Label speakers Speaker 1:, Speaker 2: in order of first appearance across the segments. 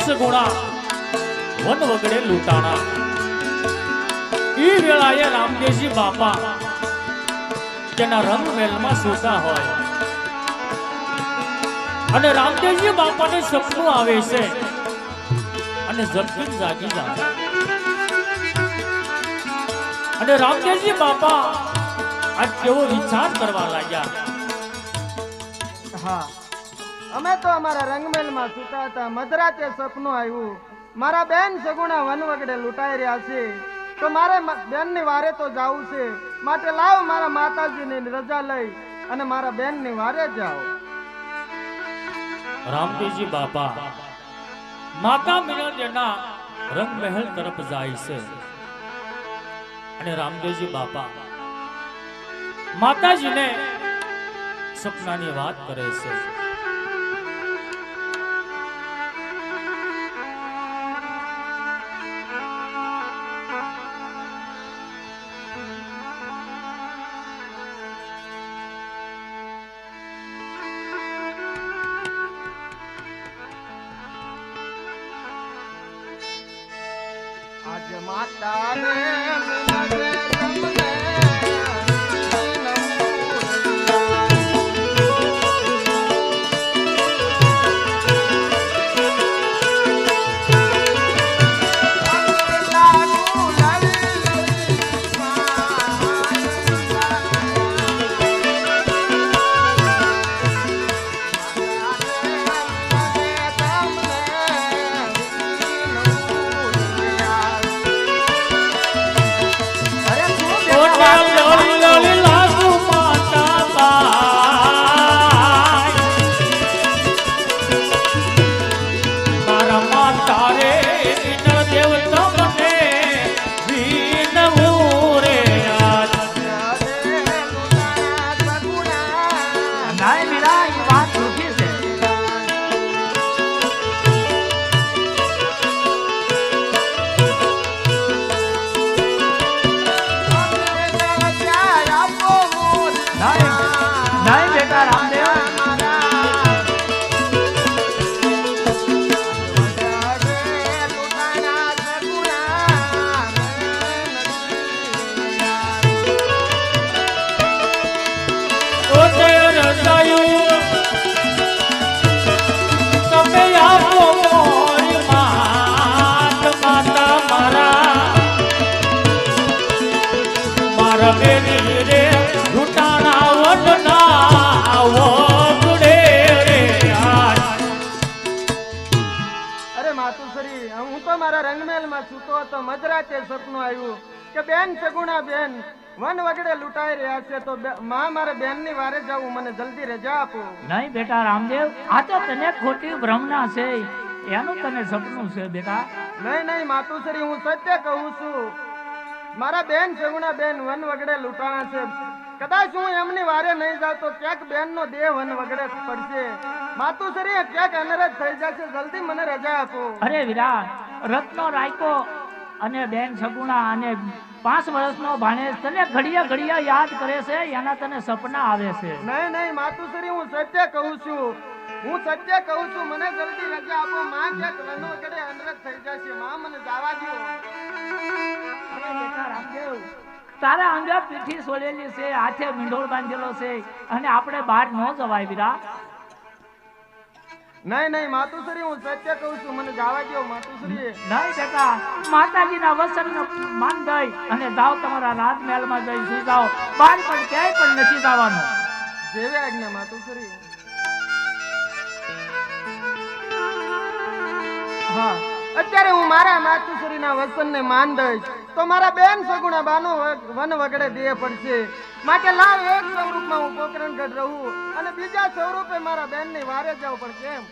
Speaker 1: Saguna one વગડે લૂંટાણા ઈ વેળાએ રામદેવજી બાપા તેના રંગમહેલમાં સૂતા હોય અને રામદેવજી બાપાને સપનું આવે છે અને ઝડપી જાગી જાય અને રામદેવજી બાપા આજ કેવો વિચાર કરવા લાગ્યા.
Speaker 2: હા, અમે તો અમારા રંગમેલમાં સૂતા હતા. મધરાતે સપનું આવ્યું, મારા બેન સગુણા વન વગડે લૂંટાઈ રહ્યા છે, તો મારે બેનની વારે તો જાવું છે. માટે લાવ મારા માતાજીની રજા લઈ અને મારા બેનની વારે જાઓ.
Speaker 1: રામદેવજી બાપા માતા મિનળદેના રંગમહેલ તરફ જાય છે અને રામદેવજી બાપા માતાજીને સપનાની વાત કરે છે.
Speaker 2: આજ માતા ને
Speaker 1: લીધવું રે યાદ.
Speaker 3: નાય વીરા એ વાત જૂઠી છે. નાય બેટા રામદેવ
Speaker 1: ઓતે રસાયું તમે આપો મોરી માત માતા મારા બેની રે ઘૂંટાણા વડના વગડે રે યાદ.
Speaker 2: અરે માતુશ્રી, હું તો મારા રંગમેલમાં સૂતો હતો. મધરાતે સપનું આવ્યું કે બેન સગુણા બેન વન વગડે લૂંટાઈ રહ્યા છે, તો માં મારે બેનની વારે જાવું, મને જલ્દી રજા આપો.
Speaker 3: નહીં બેટા રામદેવ, આ તો તને ખોટી ભ્રમણા છે. એનું તને સપનું છે બેટા.
Speaker 2: નહીં નહીં માતુશ્રી, હું સત્ય કહું છું. મારા બેન સગુણા બેન વન વગડે લૂંટાણા છે. કદાચ હું એમની વારે નહીં જાઉં તો ક્યાંક બેનનો દેહ વન વગડે પડશે. માતુશ્રી, ક્યાંક અનરજ થઈ જશે, જલ્દી મને રજા આપો.
Speaker 3: અરે વીરા, રત્નો રાયકો અને બેન સગુણા અને 5 વર્ષનો ભાણેજ તને ઘડિયા ઘડિયા યાદ કરે છે. એના તને સપના આવે છે.
Speaker 2: નહીં નહીં માતુશ્રી, હું સત્ય કહું છું. હું સત્ય કહું છું, મને જલ્દી રજા આપો. માં ક્યાંક વન વગડે અનરજ થઈ જશે. માં મને જવા દો.
Speaker 3: અરે બેટા રામદેવ, તારા અંગે પીઠી સોલેલી છે, હાથે મીંડોળ બાંધેલો છે, અને આપણે બહાર ન જવાય વીરા.
Speaker 2: નહીં નહીં માતુશ્રી, હું સત્ય કહું છું, મને જવા દો માતુશ્રી.
Speaker 3: નહીં બેટા, માતાજીના વચનને માન દઈ અને જાઓ તમારા રાજમહેલમાં જઈ સુઈ જાઓ. બહાર પણ ક્યાંય પણ નથી જવાનું.
Speaker 2: જેવી આજ્ઞા માતુશ્રી. હા, અત્યારે હું મારા માતુશ્રીના વચનને માન દઈશ તો મારા બેન સગુણા બાનો વન વગડે દેહ પડશે. માટે લાવ એક સ્વરૂપમાં હું પોકરણગઢ રહું અને બીજા સ્વરૂપે મારા બેનની વારે જાઉં. પણ કેમ?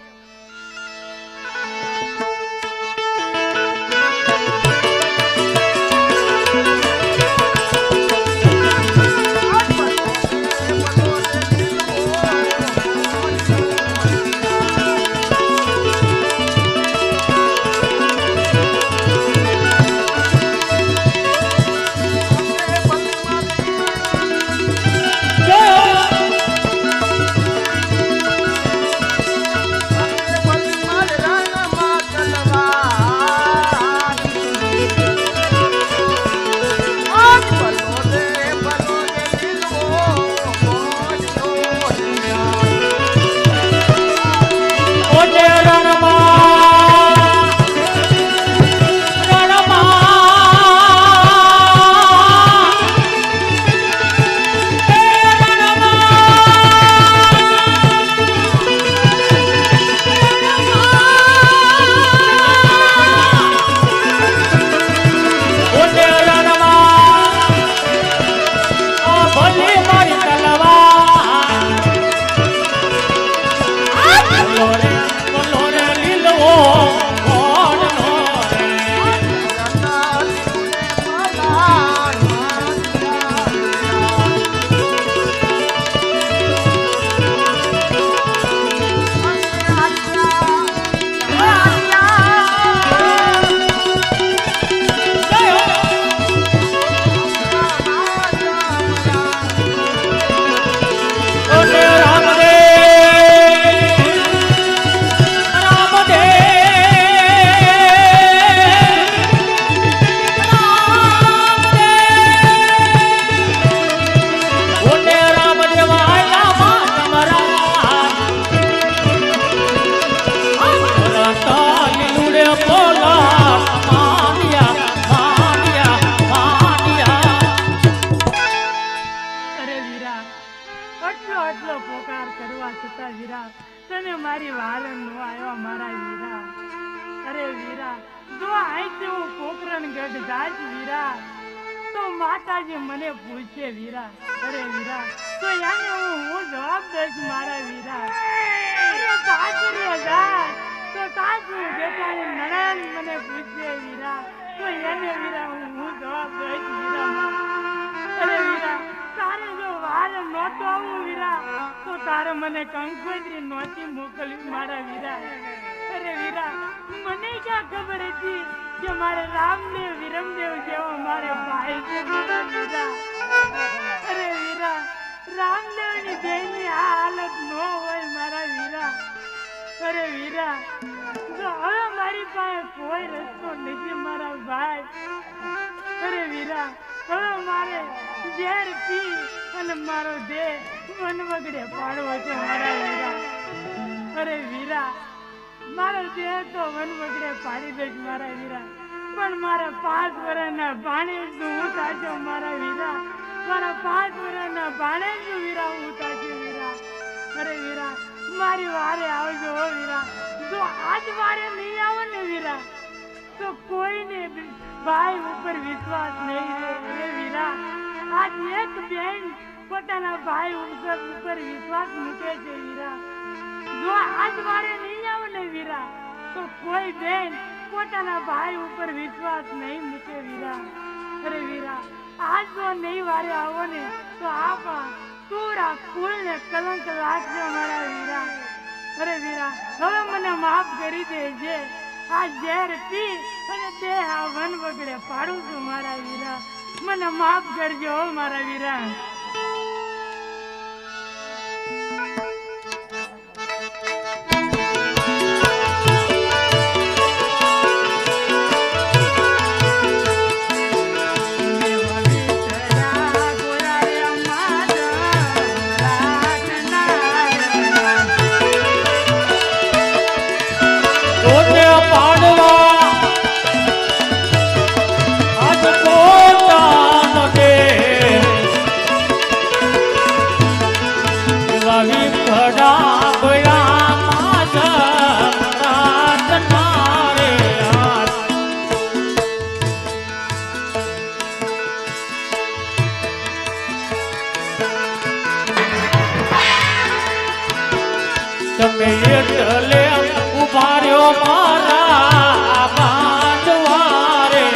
Speaker 3: માતાજી મને પૂછે વીરા, અરે વીરા તો એને હું જવાબ દઈશ મારા વીરા. બેટા નણંદ મને પૂછે વીરા, તો એને વીરા હું જવાબ દઈશ
Speaker 4: તારે મને કંકોત્રી નહોતી મોકલ્યું મારા વીરા. અરે વીરા, મને ક્યાં ખબર હતી કે મારે રામદેવ વિરમદેવ જેવો મારે ભાઈ છે મારા વીરા. અરે વીરા, રામદેવની બેની આ હાલત ન હોય મારા વીરા. અરે વીરા, જો હવે મારી પાસે કોઈ રસ્તો નથી મારા ભાઈ. અરે વીરા, હવે મારે ઝેર પી અને મારો દેહ વનવગડે પાડવો છે મારા વીરા. અરે વીરા, મારો દેહ તો વનવગડે પાડી દઈશ મારા વીરા, પણ મારા 5 વર્ષના ભાણેજનું હું થાશે મારા વીરા. મારા 5 વર્ષના ભાણેજનું વીરા હું થાશે વીરા. અરે વીરા, મારી વારે આવજો હો વીરા. જો આજ વારે નહીં આવો ને વીરા, તો કોઈને ભાઈ ઉપર વિશ્વાસ નહીં રહે. અરે વીરા, આજ એક બેન પોતાના ભાઈ ઉપર વિશ્વાસ મૂકે છે વીરા. જો આજ વારે નહીં આવો ને વીરા, તો કોઈ બેન પોતાના ભાઈ ઉપર વિશ્વાસ નહીં મૂકે વીરા. અરે વીરા, આજ જો નહીં વારે આવો ને, તો આપા પૂરા કુળને કલંક લાગશે મારા વીરા. અરે વીરા, હવે મને માફ કરી દેજે. આ ઝેર પી અને દેહ આ વન વગડે પાડું છું મારા વીરા. મને માફ કરજો હો મારા વીરા.
Speaker 1: તમે એટલે ઉભા રહ્યો મારા બાંધવારે.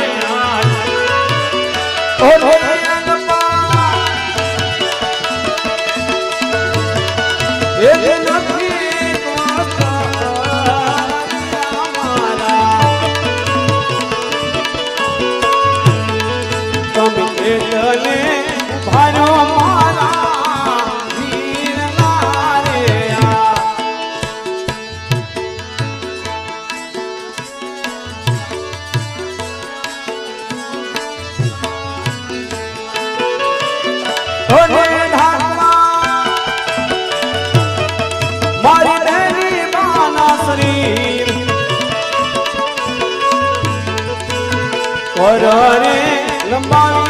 Speaker 5: રે લંબાવી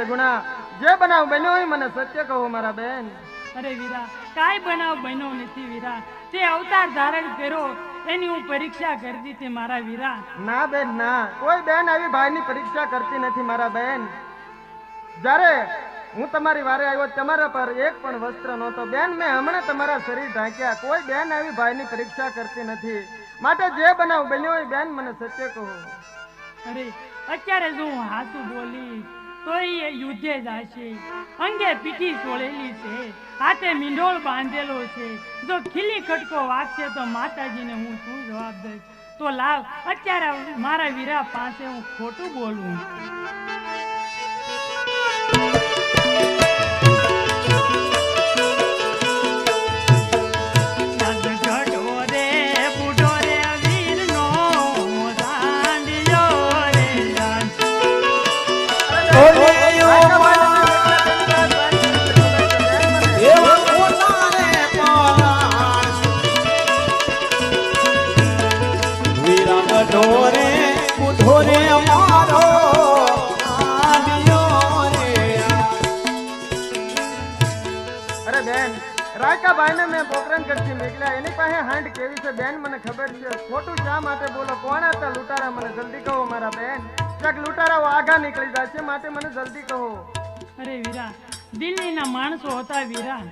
Speaker 2: સગુણા, જે બનાવ બન્યો હોય મને સત્ય કહો મારા બેન.
Speaker 4: અરે વીરા, કાંઈ બનાવ બન્યો નથી વીરા. તે અવતાર ધારણ કર્યો એની હું પરીક્ષા કરતી હતી મારા વીરા.
Speaker 2: ના બેન ના, કોઈ બેન આવી ભાઈની પરીક્ષા કરતી નથી મારા બેન. જ્યારે હું તમારી વારે આવ્યો તમારા પર એક પણ વસ્ત્ર નહોતો બેન. મેં હમણાં તમારા શરીર ઢાંક્યા. કોઈ બેન આવી ભાઈની પરીક્ષા કરતી નથી. માટે જે બનાવ બન્યો એ બેન મને સત્ય કહો.
Speaker 4: અરે અત્યારે જો હું હાથું બોલી તો એ યુદ્ધે જશે. અંગે પીઠી સોળેલી છે, હાથે મીંડોળ બાંધેલો છે. જો ખીલી ખટકો વાગશે તો માતાજીને હું શું જવાબ દઈશ? તો લાવ અત્યારે મારા વીરા પાસે હું ખોટું બોલું?
Speaker 2: અરે બેન, રાયકાભાઈને મેં પોકરણગઢથી મોકલ્યા, એની પાસે હાંડ કેવી છે બેન મને ખબર છે. ખોટું શા માટે બોલો? કોણ હતા લૂંટારા? મને જલ્દી કહો મારા બેન. ક્યાંક લૂંટારાઓ આઘા નીકળી જાય છે, માટે મને જલ્દી કહો.
Speaker 4: અરે વીરા, દિલ્હીના માણસો હતા વીરા.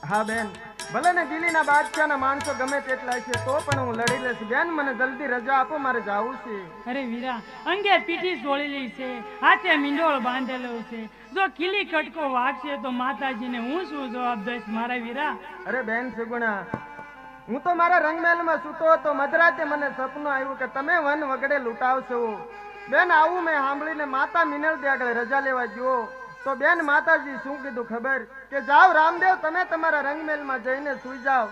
Speaker 2: હા બેન, ભલે ને દિલ્હીના બાદશાહના માણસો ગમે તેટલા છે તો પણ હું લડી લઈશ બેન. મને જલ્દી રજા આપો, મારે જાવું છે.
Speaker 4: અરે વીરા, અંગે પીઠી સોળેલી છે, હાથે મીંડોળ બાંધેલો છે. જો ખીલી ખટકો વાગશે તો માતાજીને હું શું જવાબ દઈશ મારા વીરા?
Speaker 2: અરે બેન સુગુણા, હું તો મારા રંગમહેલમાં સૂતો હતો. મધરાતે મને સપનું આવ્યું કે તમે વન વગડે લૂંટાવશો. બેન આવું મેં સાંભળીને માતા મિનળદી આગળ રજા લેવા ગયો તો બેન માતાજી શું કીધું ખબર? કે જાઓ રામદેવ, તમે તમારા રંગમહેલમાં જઈને સૂઈ જાઓ.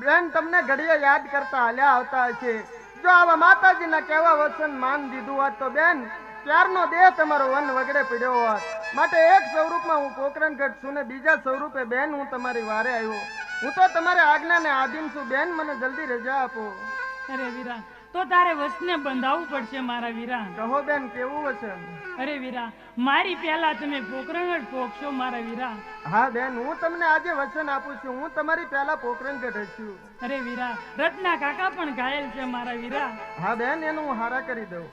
Speaker 2: બેન તમને ઘડીએ યાદ કરતા હાલ્યા આવતા હશે. જો આવા માતાજીના કહેવા વચન માન દીધું હોત તો બેન ત્યારનો દેહ તમારો વન વગડે પડ્યો હોત. માટે એક સ્વરૂપમાં હું પોકરણગઢ છું ને બીજા સ્વરૂપે બેન હું તમારી વારે આવ્યો. હું તો તમારી આજ્ઞાને આધીન છું બેન. મને જલ્દી રજા આપો.
Speaker 4: અરે વીરા, તો તારે વચને બંધાવવું પડશે મારા વીરા.
Speaker 2: કહો બેન, કેવું વચન?
Speaker 4: અરે વીરા, મારી પહેલા તમે પોકરણગઢ પોકશો મારા વીરા.
Speaker 2: હા બેન, હું તમને આજે વચન આપું છું. હું તમારી પહેલા પોકરણગઢ છું.
Speaker 4: અરે વીરા, રત્ના કાકા પણ ઘાયલ છે મારા વીરા.
Speaker 2: હા બેન, એનું હું હારા કરી દઉં.